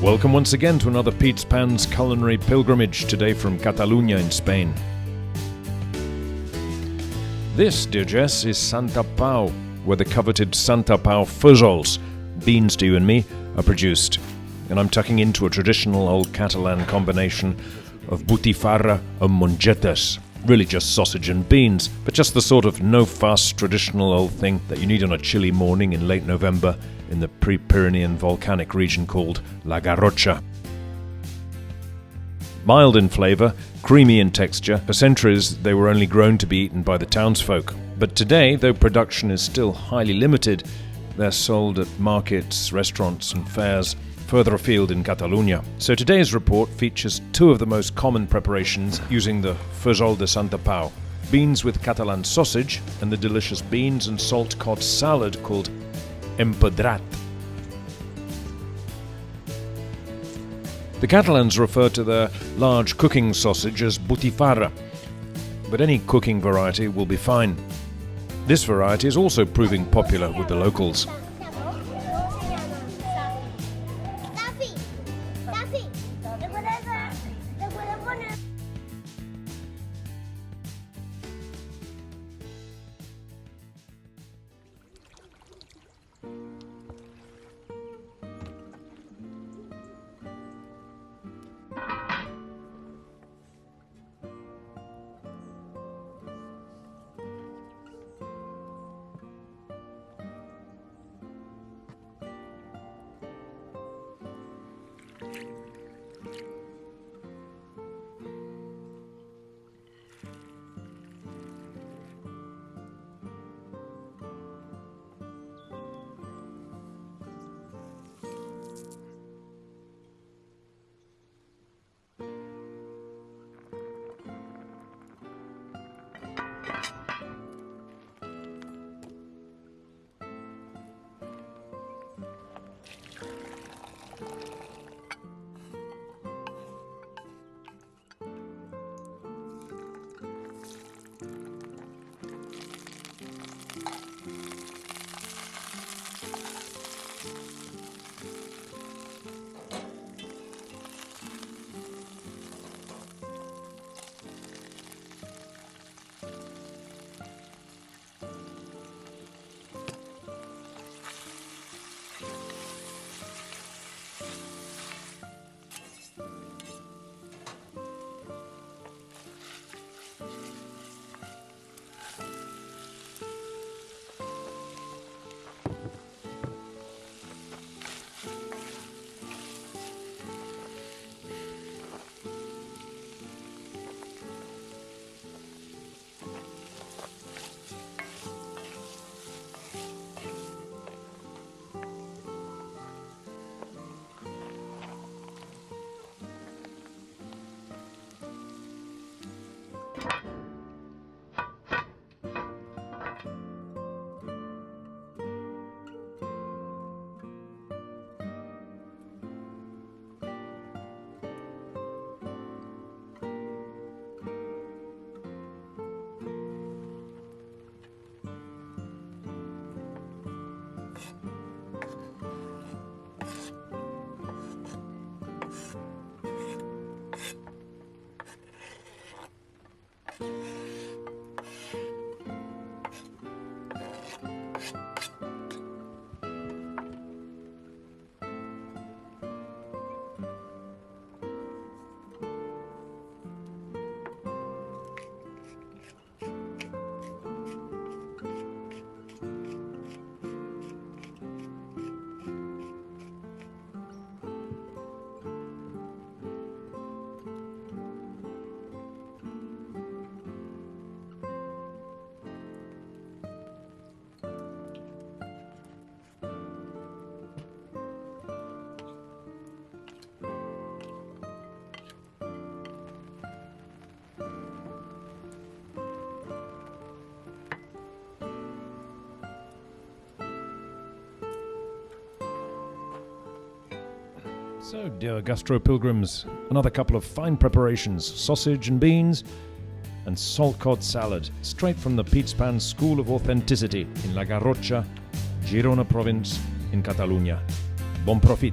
Welcome once again to another Pete's Pan's culinary pilgrimage, today from Catalunya in Spain. This, dear Jess, is Santa Pau, where the coveted Santa Pau fujols, beans to you and me, are produced. And I'm tucking into a traditional old Catalan combination of Butifarra and Mongetes. Really just sausage and beans, but just the sort of no-fuss traditional old thing that you need on a chilly morning in late November in the pre-Pyrenean volcanic region called La Garrocha. Mild in flavour, creamy in texture, for centuries they were only grown to be eaten by the townsfolk. But today, though production is still highly limited, they're sold at markets, restaurants and fairs further afield in Catalunya. So today's report features two of the most common preparations using the fujol de Santa Pau: beans with Catalan sausage and the delicious beans and salt cod salad called Empedrat. The Catalans refer to their large cooking sausage as Butifarra, but any cooking variety will be fine. This variety is also proving popular with the locals. So, dear gastro-pilgrims, another couple of fine preparations: sausage and beans, and salt cod salad, straight from the Pete's Pan School of Authenticity in La Garrocha, Girona province in Catalunya. Bon profit!